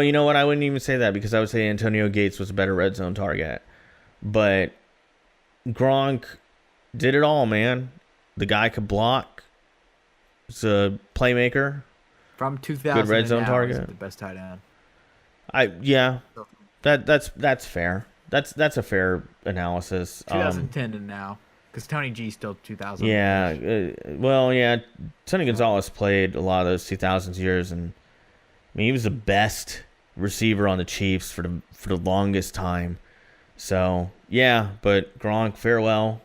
you know what? I wouldn't even say that because I would say Antonio Gates was a better red zone target. But Gronk did it all, man. The guy could block. He's a playmaker. From 2000, Good red zone now, target. he's the best tight end. That's fair. That's a fair analysis. 2010 and now, because Tony G's still 2000. Yeah. Well, yeah. Tony Gonzalez played a lot of those 2000s years, and I mean, he was the best receiver on the Chiefs for the longest time. So yeah, but Gronk, farewell.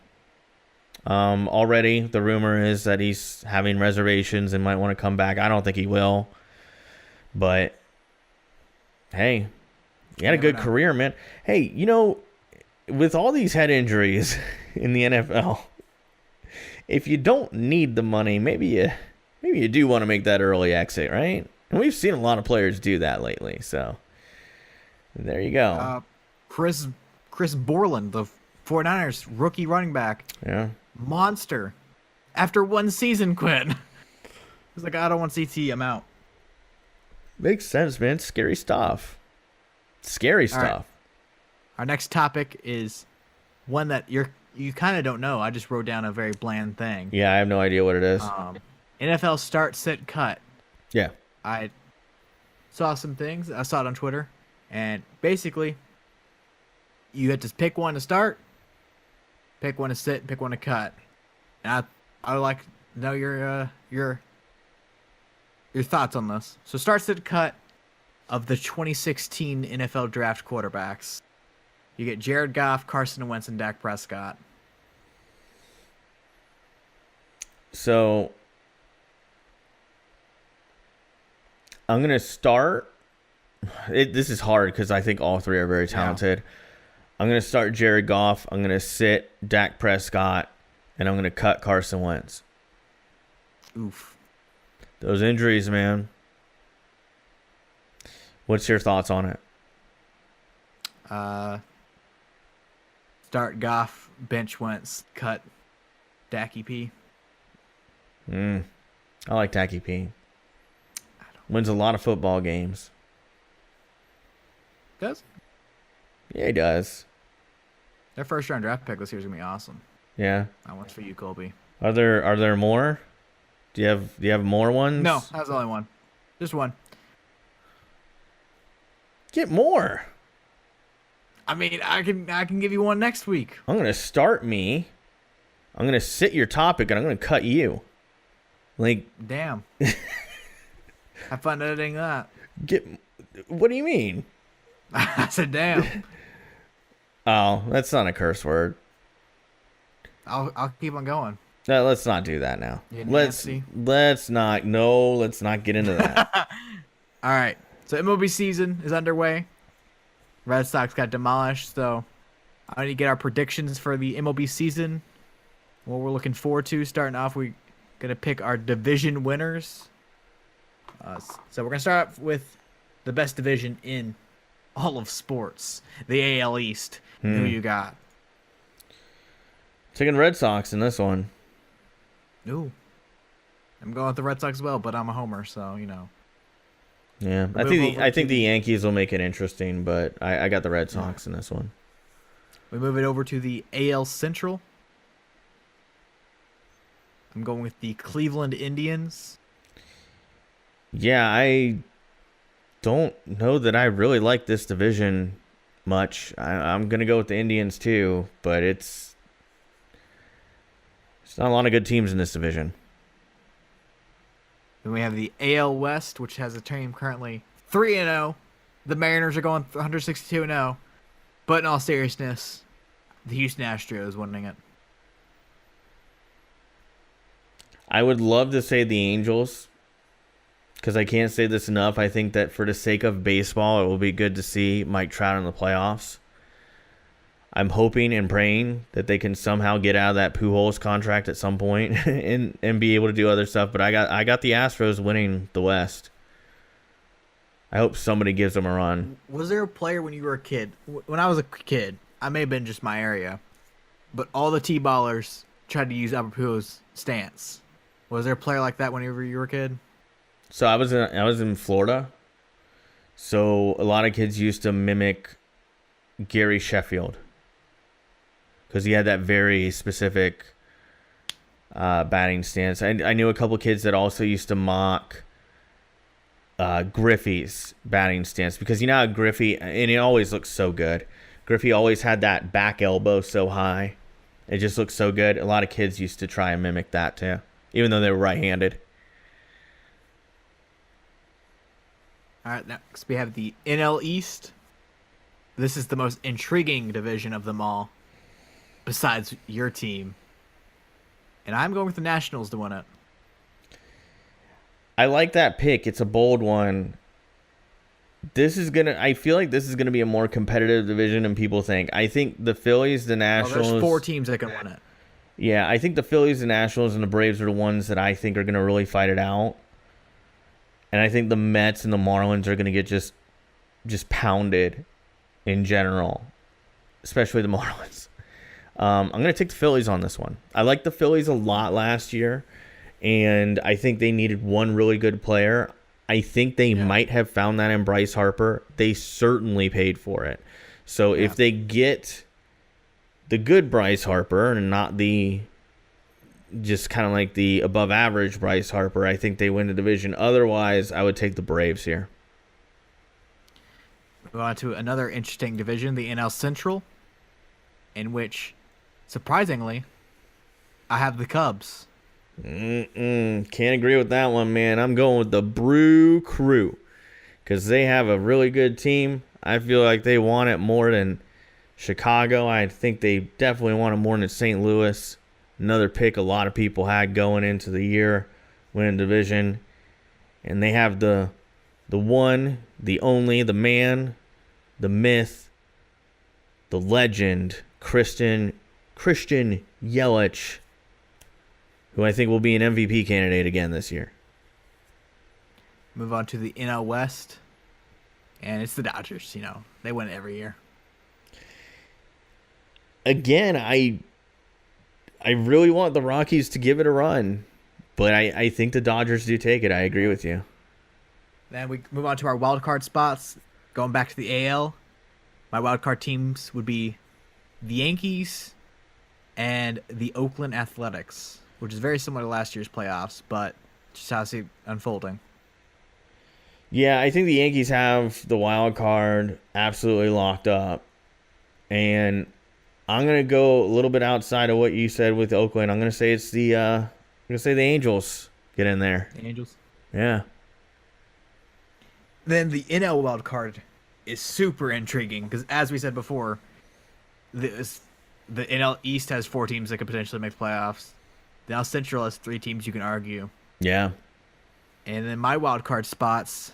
Already the rumor is that he's having reservations and might want to come back. I don't think he will, but hey, he had a good career, man. Hey, you know, with all these head injuries in the NFL, if you don't need the money, maybe you do want to make that early exit, right? And we've seen a lot of players do that lately. So there you go. Chris Borland, the 49ers rookie running back. Yeah. Monster. After one season quit. He's like, I don't want CT, I'm out. Makes sense, man. Scary stuff. Scary stuff. Right. Our next topic is one that you kind of don't know. I just wrote down a very bland thing. Yeah, I have no idea what it is. NFL start, sit, cut. Yeah. I saw some things. I saw it on Twitter. And basically, you had to pick one to start, pick one to sit, pick one to cut. And I would like to know your thoughts on this. So start, sit, cut of the 2016 NFL Draft quarterbacks. You get Jared Goff, Carson Wentz, and Dak Prescott. So I'm going to start. This is hard because I think all three are very talented. Yeah. I'm going to start Jared Goff. I'm going to sit Dak Prescott. And I'm going to cut Carson Wentz. Oof. Those injuries, man. What's your thoughts on it? Start Goff, bench Wentz, cut Dacky P. I like Dacky P. Wins a lot of football games. Does? Yeah, he does. Their first round draft pick this year is gonna be awesome. Yeah. That one's for you, Colby. Are there more? Do you have more ones? No, that's the only one. Just one. Get more. I mean, I can give you one next week. I'm gonna start me. I'm gonna sit your topic and I'm gonna cut you. Like, damn. Have fun editing that. What do you mean? I said damn. Oh, that's not a curse word. I'll keep on going. No, let's not do that now. Let's not get into that. All right. So MLB season is underway. Red Sox got demolished, so I need to get our predictions for the MLB season. What we're looking forward to. Starting off, we're gonna pick our division winners. So we're gonna start off with the best division in all of sports, the AL East. Who you got? Taking Red Sox in this one. Ooh. I'm going with the Red Sox as well, but I'm a homer, so you know. Yeah, I think the Yankees will make it interesting, but I got the Red Sox in this one. We move it over to the AL Central. I'm going with the Cleveland Indians. Yeah, I don't know that I really like this division much. I'm going to go with the Indians too, but it's not a lot of good teams in this division. Then we have the AL West, which has a team currently 3-0. The Mariners are going 162-0. But in all seriousness, the Houston Astros winning it. I would love to say the Angels, because I can't say this enough. I think that for the sake of baseball, it will be good to see Mike Trout in the playoffs. I'm hoping and praying that they can somehow get out of that Pujols contract at some point and be able to do other stuff. But I got the Astros winning the West. I hope somebody gives them a run. Was there a player when you were a kid? When I was a kid, I may have been just my area, but all the T-ballers tried to use Albert Pujols' stance. Was there a player like that whenever you were a kid? So I was in Florida. So a lot of kids used to mimic Gary Sheffield, because he had that very specific batting stance. I knew a couple kids that also used to mock Griffey's batting stance, because you know how Griffey, and it always looks so good. Griffey always had that back elbow so high. It just looks so good. A lot of kids used to try and mimic that too, even though they were right-handed. All right, next we have the NL East. This is the most intriguing division of them all, besides your team. And I'm going with the Nationals to win it. I like that pick. It's a bold one. I feel like this is gonna be a more competitive division than people think. I think the Phillies, the Nationals. There's 4 teams that can win it. Yeah, I think the Phillies, the Nationals, and the Braves are the ones that I think are gonna really fight it out. And I think the Mets and the Marlins are gonna get just pounded in general, especially the Marlins. I'm gonna take the Phillies on this one. I liked the Phillies a lot last year, and I think they needed one really good player. I think they might have found that in Bryce Harper. They certainly paid for it. So if they get the good Bryce Harper and not the just kind of like the above average Bryce Harper, I think they win the division. Otherwise, I would take the Braves here. Move on to another interesting division, the NL Central, in which, surprisingly, I have the Cubs. Can't agree with that one, man. I'm going with the Brew Crew, because they have a really good team. I feel like they want it more than Chicago. I think they definitely want it more than St. Louis. Another pick a lot of people had going into the year, winning division. And they have the one, the only, the man, the myth, the legend, Christian Yelich, who I think will be an MVP candidate again this year. Move on to the NL West, and it's the Dodgers. You know, they win it every year. Again, I really want the Rockies to give it a run, but I think the Dodgers do take it. I agree with you. Then we move on to our wild card spots. Going back to the AL, my wild card teams would be the Yankees and the Oakland Athletics, which is very similar to last year's playoffs, but just how I see it unfolding. Yeah, I think the Yankees have the wild card absolutely locked up, and I'm gonna go a little bit outside of what you said with Oakland. I'm gonna say it's the Angels get in there. The Angels. Yeah. Then the NL wild card is super intriguing because, as we said before, the NL East has 4 teams that could potentially make the playoffs. The NL Central has 3 teams you can argue. Yeah. And then my wild card spots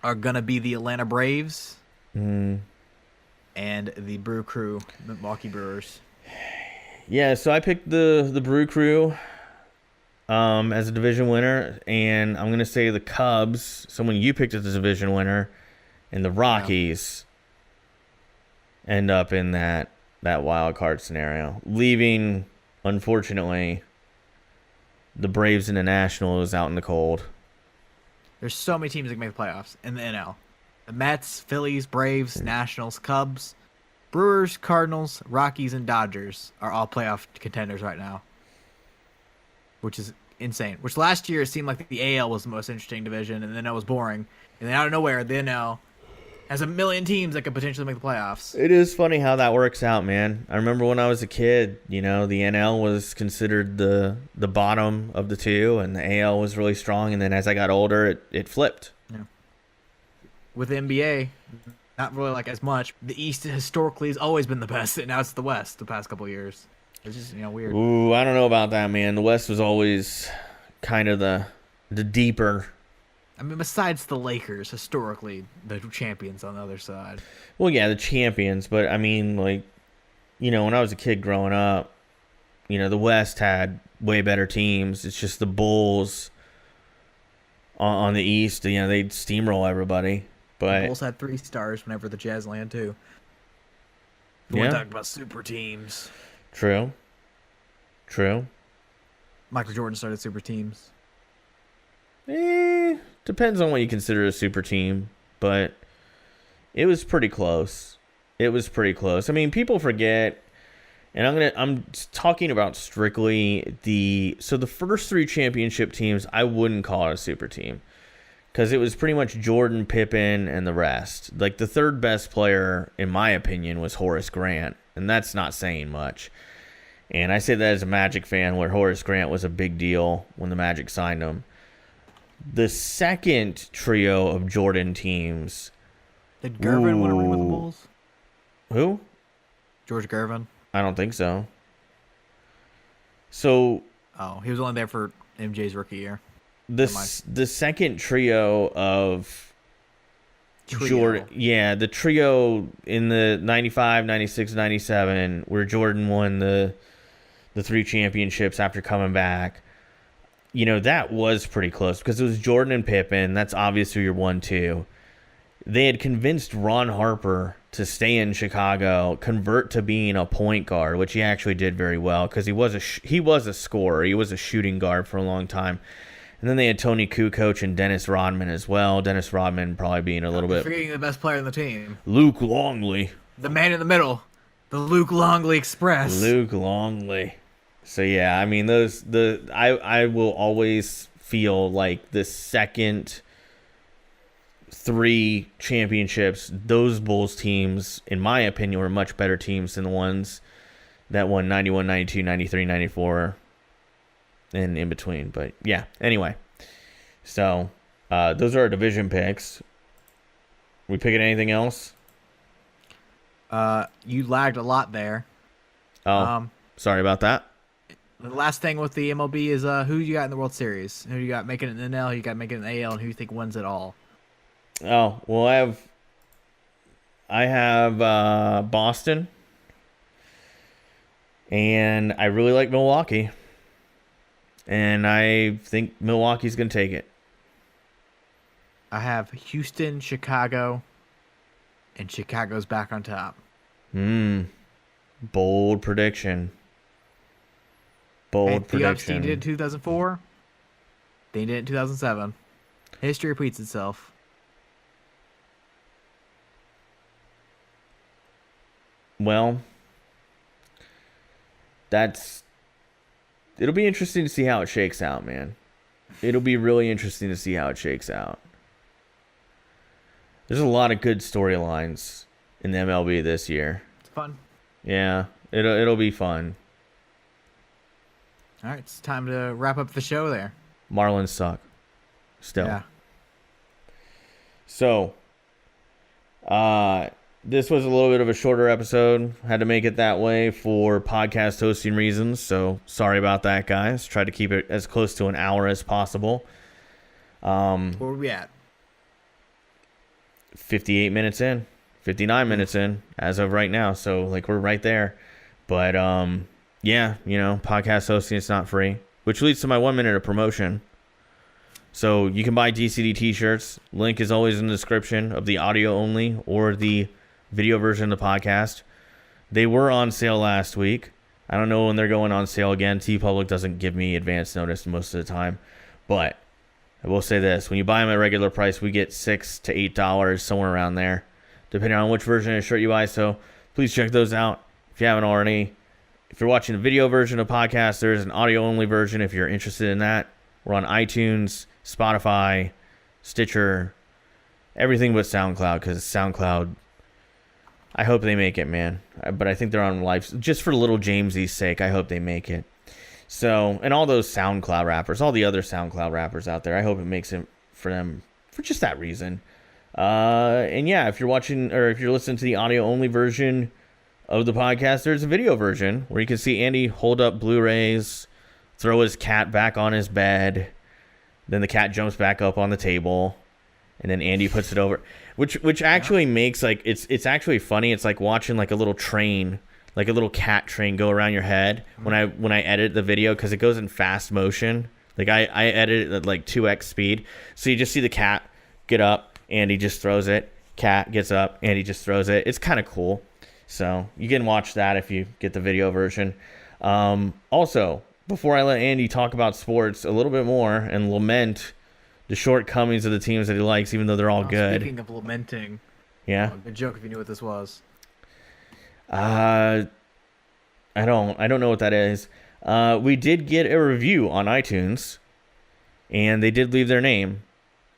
are gonna be the Atlanta Braves and the Brew Crew, the Milwaukee Brewers. Yeah, so I picked the Brew Crew as a division winner, and I'm gonna say the Cubs. Someone you picked as a division winner, and the Rockies end up in that wild card scenario, leaving, unfortunately, the Braves and the Nationals out in the cold. There's so many teams that can make the playoffs in the NL. The Mets, Phillies, Braves, Nationals, Cubs, Brewers, Cardinals, Rockies, and Dodgers are all playoff contenders right now, which is insane. Which last year it seemed like the AL was the most interesting division, and then it was boring. And then out of nowhere, the NL has a million teams that could potentially make the playoffs. It is funny how that works out, man. I remember when I was a kid, the NL was considered the bottom of the two, and the AL was really strong. And then as I got older, it flipped. Yeah. with the NBA, not really like as much. The East historically has always been the best, and now it's the West the past couple of years. It's just weird. Ooh, I don't know about that, man. The West was always kind of the deeper. I mean, besides the Lakers, historically, the champions on the other side. Well, yeah, the champions, but I mean, like, when I was a kid growing up, the West had way better teams. It's just the Bulls on the East, they'd steamroll everybody. But The Bulls had 3 stars whenever the Jazz land too. Yeah. We're talking about super teams. True. Michael Jordan started super teams. Depends on what you consider a super team, but it was pretty close. I mean, people forget, and I'm talking about strictly the first 3 championship teams. I wouldn't call it a super team because it was pretty much Jordan, Pippen, and the rest. Like, the third best player, in my opinion, was Horace Grant, and that's not saying much. And I say that as a Magic fan, where Horace Grant was a big deal when the Magic signed him. The second trio of Jordan teams. Did Gervin win a ring with the Bulls? Who? George Gervin. I don't think so. So. Oh, he was only there for MJ's rookie year. The second trio of Jordan. Yeah, the trio in the 95, 96, 97, where Jordan won the 3 championships after coming back. That was pretty close because it was Jordan and Pippen. That's obviously your 1-2. They had convinced Ron Harper to stay in Chicago, convert to being a point guard, which he actually did very well because he was a scorer. He was a shooting guard for a long time. And then they had Tony Kukoc and Dennis Rodman as well. Dennis Rodman probably being a little bit... Forgetting the best player on the team. Luke Longley. The man in the middle. The Luke Longley Express. Luke Longley. So yeah, I mean, I will always feel like the second 3 championships, those Bulls teams, in my opinion, were much better teams than the ones that won 91, 92, 93, 94, and in between. But yeah, anyway. So those are our division picks. We picking anything else? You lagged a lot there. Oh, sorry about that. The last thing with the MLB is who you got in the World Series? Who you got making it in the NL? Who you got making it in the AL? And who you think wins it all? Oh, well, I have Boston, and I really like Milwaukee, and I think Milwaukee's going to take it. I have Houston, Chicago, and Chicago's back on top. Bold prediction. Dean did it in 2004. Dean did it in 2007. History repeats itself. Well, it'll be interesting to see how it shakes out, man. It'll be really interesting to see how it shakes out. There's a lot of good storylines in the MLB this year. It's fun. Yeah, it'll be fun. All right, it's time to wrap up the show there. Marlins suck. Still. Yeah. So, this was a little bit of a shorter episode. Had to make it that way for podcast hosting reasons. So, sorry about that, guys. Tried to keep it as close to an hour as possible. Where are we at? 58 minutes in. 59 minutes in as of right now. So, we're right there. But, yeah, podcast hosting, it's not free. Which leads to my 1 minute of promotion. So you can buy DCD t-shirts. Link is always in the description of the audio only or the video version of the podcast. They were on sale last week. I don't know when they're going on sale again. TeePublic doesn't give me advance notice most of the time. But I will say this. When you buy them at regular price, we get $6 to $8, somewhere around there, depending on which version of shirt you buy. So please check those out if you haven't already. If you're watching the video version of podcast, there's an audio-only version if you're interested in that. We're on iTunes, Spotify, Stitcher, everything but SoundCloud, because SoundCloud, I hope they make it, man. But I think they're on live. Just for little Jamesy's sake, I hope they make it. So, and all those SoundCloud rappers, all the other SoundCloud rappers out there, I hope it makes it for them for just that reason. And yeah, if you're watching or if you're listening to the audio only version of the podcast, there's a video version where you can see Andy hold up Blu-rays, throw his cat back on his bed, then the cat jumps back up on the table, and then Andy puts it over, which actually makes like it's actually funny. It's like watching like a little train, like a little cat train go around your head when I edit the video, because it goes in fast motion. Like I edit it at like 2x speed, so you just see the cat get up, Andy just throws it. Cat gets up, Andy just throws it. It's kind of cool. So you can watch that if you get the video version. Also, before I let Andy talk about sports a little bit more and lament the shortcomings of the teams that he likes, even though they're all good. Speaking of lamenting, yeah, good joke if you knew what this was. I don't know what that is. We did get a review on iTunes, and they did leave their name.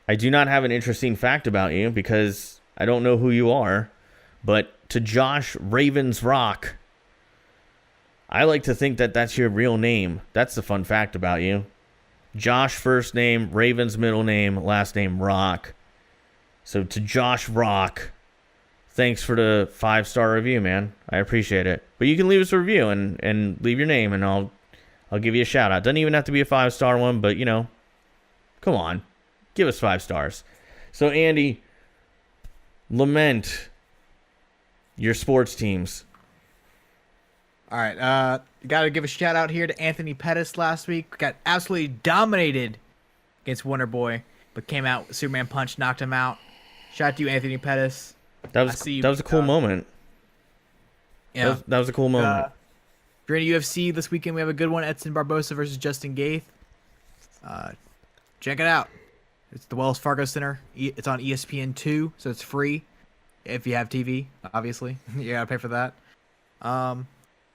I do not have an interesting fact about you because I don't know who you are, but to Josh Ravens Rock, I like to think that that's your real name. That's the fun fact about you. Josh first name, Ravens middle name, last name Rock. So to Josh Rock, thanks for the 5-star review, man. I appreciate it. But you can leave us a review and leave your name, and I'll give you a shout out. Doesn't even have to be a 5-star one, but you know, come on, give us 5 stars. So Andy, lament your sports teams. All right, got to give a shout out here to Anthony Pettis last week. Got absolutely dominated against Wonder Boy, but came out with Superman Punch, knocked him out. Shout out to you, Anthony Pettis. That was a cool moment. Yeah, that was a cool moment. If you're in UFC this weekend, we have a good one: Edson Barbosa versus Justin Gaeth. Check it out. It's the Wells Fargo Center. It's on ESPN2, so it's free if you have TV. Obviously, you gotta pay for that.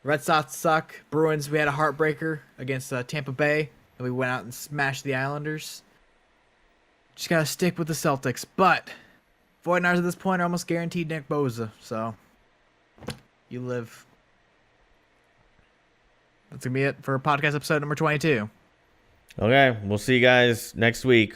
Red Sox suck. Bruins, we had a heartbreaker against Tampa Bay, and we went out and smashed the Islanders. Just gotta stick with the Celtics, but 49ers at this point are almost guaranteed Nick Bosa, so you live. That's gonna be it for podcast episode number 22. Okay, we'll see you guys next week.